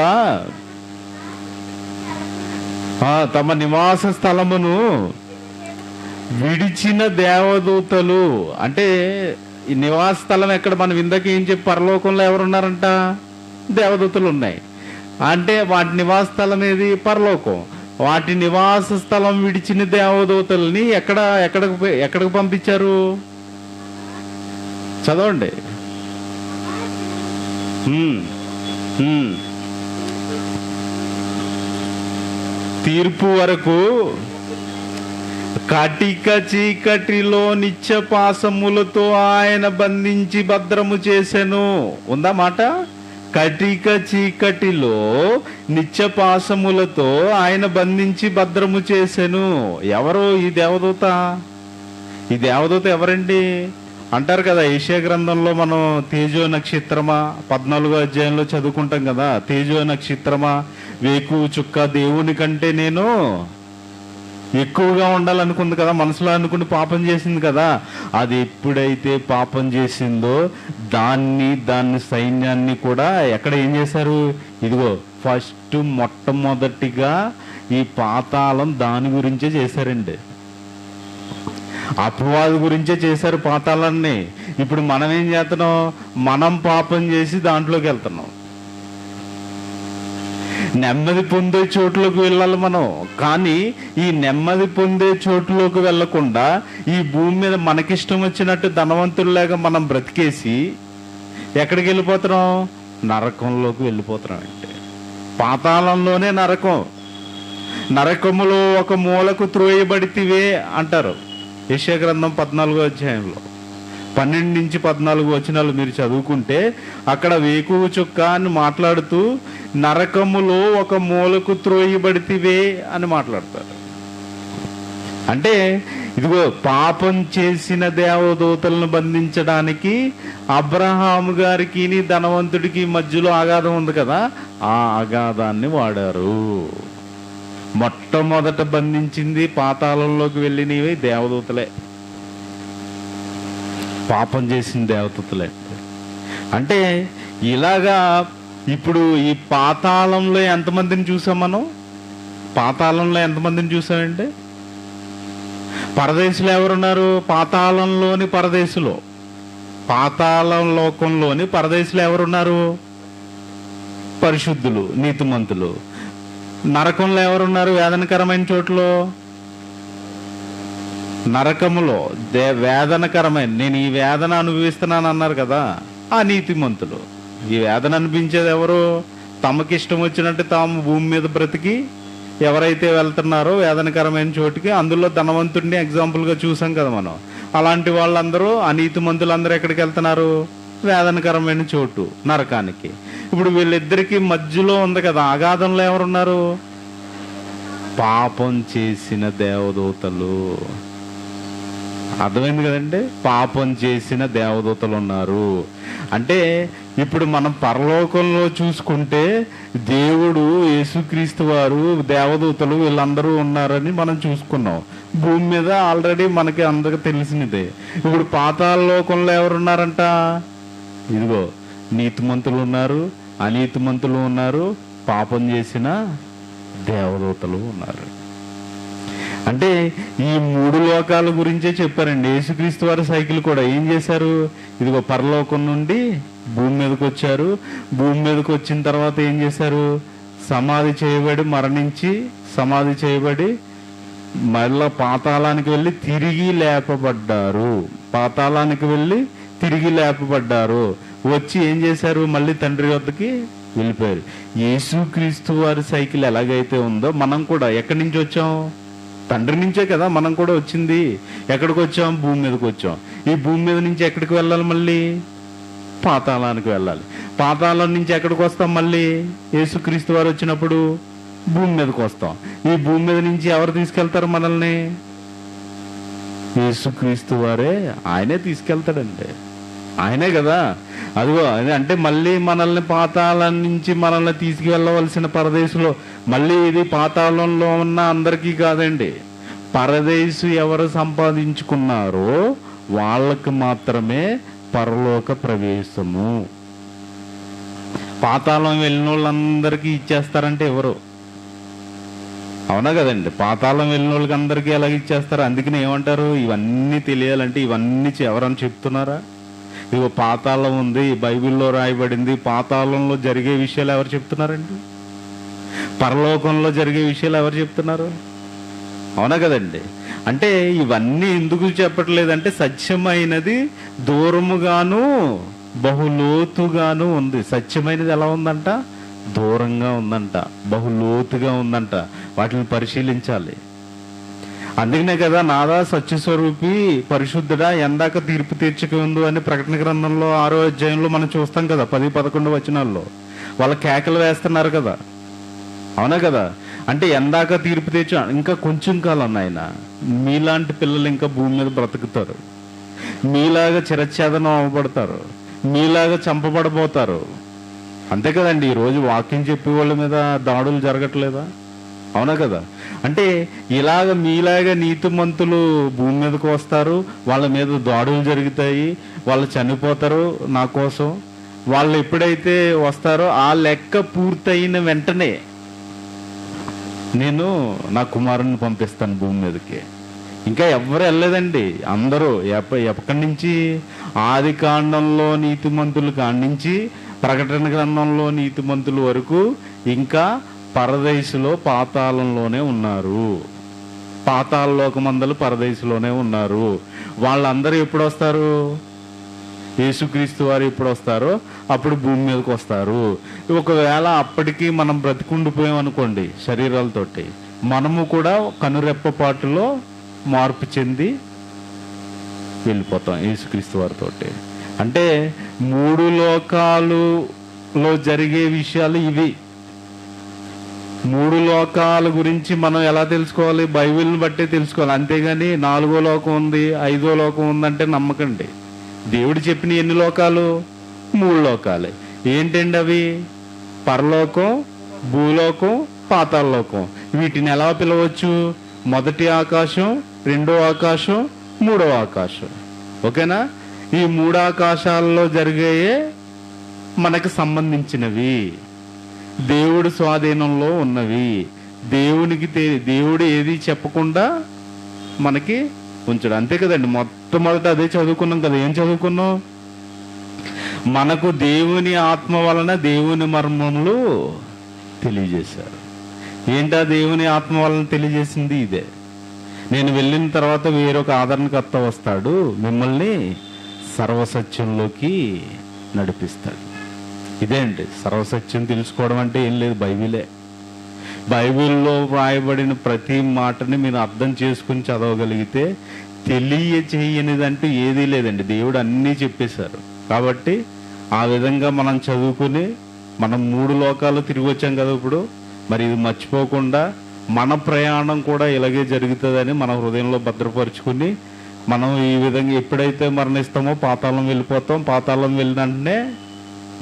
తమ నివాస స్థలమును విడిచిన దేవదూతలు. అంటే ఈ నివాస స్థలం ఎక్కడ? మనం ఇందాక ఏం చెప్పి పరలోకంలో ఎవరున్నారంట? దేవదూతలు ఉన్నాయి. అంటే వాటి నివాస స్థలం ఏది? పరలోకం. వాటి నివాస స్థలం విడిచిన దేవదూతల్ని ఎక్కడికి పంపించారు? చదవండి. తీర్పు వరకు కటిక చీకటిలో నిత్య పాశములతో ఆయన బంధించి భద్రము చేసెను. ఉందా మాట? కటిక చీకటిలో నిత్య పాశములతో ఆయన బంధించి భద్రము చేసెను. ఎవరు ఈ దేవదూత? ఈ దేవదూత ఎవరండి అంటారు కదా. యెషయా గ్రంథంలో మనం తేజో నక్షత్రమా 14వ అధ్యాయంలో చదువుకుంటాం కదా. తేజో నక్షత్రమా, వేకువ చుక్క, దేవుని కంటే నేను ఎక్కువగా ఉండాలనుకుంది కదా, మనసులో అనుకుని పాపం చేసింది కదా. అది ఎప్పుడైతే పాపం చేసిందో దాన్ని సైన్యాన్ని కూడా ఎక్కడ ఏం చేశారు? ఇదిగో ఫస్ట్ మొట్టమొదటిగా ఈ పాతాళం దాని గురించే చేశారండి. అపవాది గురించే చేశారు పాతాళాన్ని. ఇప్పుడు మనం ఏం చేస్తున్నాం? మనం పాపం చేసి దాంట్లోకి వెళ్తున్నాం. నెమ్మది పొందే చోట్లోకి వెళ్ళాలి మనం. కానీ ఈ నెమ్మది పొందే చోట్లోకి వెళ్లకుండా ఈ భూమి మీద మనకిష్టం వచ్చినట్టు ధనవంతుల్లాగా మనం బ్రతికేసి ఎక్కడికి వెళ్ళిపోతున్నాం? నరకంలోకి వెళ్ళిపోతున్నాం. అంటే పాతాళంలోనే నరకం. నరకములో ఒక మూలకు త్రోయబడితివే అంటారు యెషయా గ్రంథం 14వ అధ్యాయంలో 12 నుంచి 14 వచనాలు మీరు చదువుకుంటే అక్కడ వేకువ చుక్క అని మాట్లాడుతూ నరకములో ఒక మూలకు త్రోయబడితివే అని మాట్లాడతారు. అంటే ఇదిగో పాపం చేసిన దేవదూతలను బంధించడానికి అబ్రహాము గారికి ధనవంతుడికి మధ్యలో అగాధం ఉంది కదా, ఆ అగాధాన్ని వాడారు. మొట్టమొదట బంధించింది పాతాళంలోకి వెళ్ళినవి దేవదూతలే, పాపం చేసిన దేవదూతలే. అంటే ఇలాగా ఇప్పుడు ఈ పాతాళంలో ఎంతమందిని చూసాం మనం? పాతాళంలో ఎంతమందిని చూసామంటే పరదేశులు ఎవరున్నారు? పాతాళంలోని పరదేశులు, పాతాళం లోకంలోని పరదేశులు ఎవరున్నారు? పరిశుద్ధులు, నీతిమంతులు. నరకంలో ఎవరున్నారు? వేదనకరమైన చోట్లో, నరకములో వేదనకరమైన, నేను ఈ వేదన అనుభవిస్తున్నాను అన్నారు కదా, ఆ నీతిమంతులు. ఈ వేదన అనిపించేది ఎవరు? తమకిష్టం వచ్చినట్టు తాము భూమి మీద బ్రతికి ఎవరైతే వెళ్తున్నారో వేదనకరమైన చోటుకి, అందులో ధనవంతుడిని ఎగ్జాంపుల్గా చూసాం కదా మనం. అలాంటి వాళ్ళందరూ, ఆ నీతిమంతులందరూ ఎక్కడికి వెళ్తున్నారు? వేదనకరమైన చోటు, నరకానికి. ఇప్పుడు వీళ్ళిద్దరికి మధ్యలో ఉంది కదా అగాధంలో ఎవరున్నారు? పాపం చేసిన దేవదూతలు. అర్థమైంది కదండి? పాపం చేసిన దేవదూతలు ఉన్నారు. అంటే ఇప్పుడు మనం పరలోకంలో చూసుకుంటే దేవుడు, యేసుక్రీస్తు వారు, దేవదూతలు వీళ్ళందరూ ఉన్నారని మనం చూసుకున్నాం. భూమి మీద ఆల్రెడీ మనకి అందరికి తెలిసినదే. ఇప్పుడు పాతాళ లోకంలో ఎవరున్నారంట? ఇదిగో నీతిమంతులు ఉన్నారు, అనీతిమంతులు ఉన్నారు, పాపం చేసిన దేవదూతలు ఉన్నారు. అంటే ఈ మూడు లోకాల గురించే చెప్పారండి. యేసుక్రీస్తు వారి సైకిల్ కూడా ఏం చేశారు, ఇదిగో పరలోకం నుండి భూమి మీదకి వచ్చారు. భూమి మీదకి వచ్చిన తర్వాత ఏం చేశారు, సమాధి చేయబడి మరణించి సమాధి చేయబడి మళ్ళా పాతాళానికి వెళ్ళి తిరిగి లేపబడ్డారు. పాతాళానికి వెళ్ళి తిరిగి లేపబడ్డారు. వచ్చి ఏం చేశారు, మళ్ళీ తండ్రి వద్దకి వెళ్ళిపోయారు. యేసుక్రీస్తు వారి సైకిల్ ఎలాగైతే ఉందో మనం కూడా ఎక్కడి నుంచి వచ్చాం, తండ్రి నుంచే కదా మనం కూడా వచ్చింది. ఎక్కడికి వచ్చాం, భూమి మీదకి వచ్చాం. ఈ భూమి మీద నుంచి ఎక్కడికి వెళ్ళాలి, మళ్ళీ పాతాళానికి వెళ్ళాలి. పాతాళం నుంచి ఎక్కడికి వస్తాం, మళ్ళీ యేసుక్రీస్తు వారు వచ్చినప్పుడు భూమి మీదకి వస్తాం. ఈ భూమి మీద నుంచి ఎవరు తీసుకెళ్తారు మనల్ని, యేసుక్రీస్తు వారే, ఆయనే తీసుకెళ్తాడండి, ఆయనే కదా. అదిగో అంటే మళ్ళీ మనల్ని పాతాళం నుంచి మనల్ని తీసుకువెళ్ళవలసిన పరదేశంలో, మళ్ళీ ఇది పాతాళంలో ఉన్న అందరికీ కాదండి, పరదేశు ఎవరు సంపాదించుకున్నారో వాళ్ళకి మాత్రమే పరలోక ప్రవేశము. పాతాళం వెళ్ళిన వాళ్ళందరికీ ఇచ్చేస్తారంటే ఎవరు, అవునా కదండి. పాతాళం వెళ్ళిన వాళ్ళకి అందరికీ ఎలాగ ఇచ్చేస్తారు. అందుకని ఏమంటారు, ఇవన్నీ తెలియాలంటే ఇవన్నీ ఎవరని చెప్తున్నారా, ఇగో పాతాళం ఉంది, బైబిల్లో రాయబడింది, పాతాళంలో జరిగే విషయాలు ఎవరు చెప్తున్నారండి, పరలోకంలో జరిగే విషయాలు ఎవరు చెప్తున్నారు, అవునా కదండి. అంటే ఇవన్నీ ఎందుకు చెప్పట్లేదంటే సత్యమైనది దూరముగాను బహులోతుగాను ఉంది. సత్యమైనది ఎలా ఉందంట, దూరంగా ఉందంట, బహులోతుగా ఉందంట. వాటిని పరిశీలించాలి. అందుకనే కదా నాదా సత్యస్వరూపి పరిశుద్ధుడా ఎందాక తీర్పు తీర్చక ఉండు అని ప్రకటన గ్రంథంలో 6వ అధ్యాయంలో మనం చూస్తాం కదా. 10-11 వచనాల్లో వాళ్ళ కేకలు వేస్తున్నారు కదా, అవునా కదా. అంటే ఎందాక తీర్పు తీర్చు, ఇంకా కొంచెం కాలం నాయన, మీలాంటి పిల్లలు ఇంకా భూమి మీద బ్రతుకుతారు, మీలాగా చిరచ్ఛేదనం అవ్వబడతారు, మీలాగా చంపబడబోతారు. అంతే కదండి. ఈరోజు వాక్యం చెప్పే వాళ్ళ మీద దాడులు జరగట్లేదా, అవునా కదా. అంటే ఇలాగ మీలాగా నీతిమంతులు భూమి మీదకు వస్తారు, వాళ్ళ మీద దాడులు జరుగుతాయి, వాళ్ళు చనిపోతారు నా కోసం. వాళ్ళు ఎప్పుడైతే వస్తారో ఆ లెక్క పూర్తయిన వెంటనే నేను నా కుమారుని పంపిస్తాను భూమి మీదకి. ఇంకా ఎవరు వెళ్ళలేదండి, అందరూ ఎక్కడి నుంచి, ఆది కాండంలో నీతిమంతులు కాండించి ప్రకటన గ్రంథంలో నీతిమంతుల వరకు ఇంకా పరదేశులో పాతాళంలోనే ఉన్నారు. పాతాళలోకమందలు పరదేశులోనే ఉన్నారు. వాళ్ళందరూ ఎప్పుడు వస్తారు, యేసుక్రీస్తు వారు ఎప్పుడు వస్తారో అప్పుడు భూమి మీదకి వస్తారు. ఒకవేళ అప్పటికి మనం బ్రతికుండిపోయాం అనుకోండి శరీరాలతోటి, మనము కూడా కనురెప్పపాటులో మార్పు చెంది వెళ్ళిపోతాం యేసుక్రీస్తు వారితోటి. అంటే 3 లోకాలలో జరిగే విషయాలు ఇవి. 3 లోకాల గురించి మనం ఎలా తెలుసుకోవాలి, బైబిల్ని బట్టే తెలుసుకోవాలి. అంతేగాని 4వ లోకం ఉంది 5వ లోకం ఉందంటే నమ్మకండి. దేవుడు చెప్పిన ఎన్ని లోకాలు, 3 లోకాలే. ఏంటండి అవి, పరలోకం, భూలోకం, పాతాళలోకం. వీటిని ఎలా పిలవచ్చు, మొదటి ఆకాశం, రెండో ఆకాశం, మూడవ ఆకాశం. ఓకేనా. ఈ 3 ఆకాశాలలో జరిగాయే మనకు సంబంధించినవి, దేవుడు స్వాధీనంలో ఉన్నవి. దేవుడు ఏది చెప్పకుండా మనకి ఉంచడు. అంతే కదండి. మొట్టమొదట అదే చదువుకున్నాం కదా. ఏం చదువుకున్నాం, మనకు దేవుని ఆత్మ వలన దేవుని మర్మములు తెలియజేశారు. ఏంటా దేవుని ఆత్మ వలన తెలియజేసింది ఇదే, నేను వెళ్ళిన తర్వాత వేరొక ఆదరణకర్త వస్తాడు, మిమ్మల్ని సర్వసత్యంలోకి నడిపిస్తాడు. ఇదే అండి సర్వసత్యం తెలుసుకోవడం అంటే. ఏం లేదు, బైబిలే. బైబిల్లో వ్రాయబడిన ప్రతి మాటని మీరు అర్థం చేసుకుని చదవగలిగితే తెలియచేయనిదంటూ ఏదీ లేదండి. దేవుడు అన్నీ చెప్పేశారు. కాబట్టి ఆ విధంగా మనం చదువుకుని మనం 3 లోకాలు తిరిగి వచ్చాం కదా ఇప్పుడు. మరి ఇది మర్చిపోకుండా మన ప్రయాణం కూడా ఇలాగే జరుగుతుందని మన హృదయంలో భద్రపరుచుకుని మనం ఈ విధంగా ఎప్పుడైతే మరణిస్తామో పాతాళం వెళ్ళిపోతాం. పాతాళం వెళ్ళినంటనే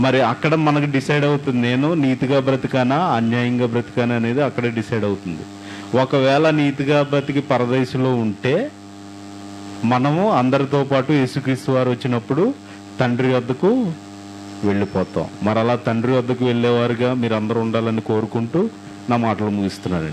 మరి అక్కడ మనకు డిసైడ్ అవుతుంది, నేను నీతిగా బ్రతికానా అన్యాయంగా బ్రతికానా అనేది అక్కడే డిసైడ్ అవుతుంది. ఒకవేళ నీతిగా బ్రతికి పరదేశంలో ఉంటే మనము అందరితో పాటు యేసుక్రీస్తు వారు వచ్చినప్పుడు తండ్రి వద్దకు వెళ్ళిపోతాం. మరలా తండ్రి వద్దకు వెళ్ళేవారుగా మీరు అందరూ ఉండాలని కోరుకుంటూ నా మాటలు ముగిస్తున్నానండి.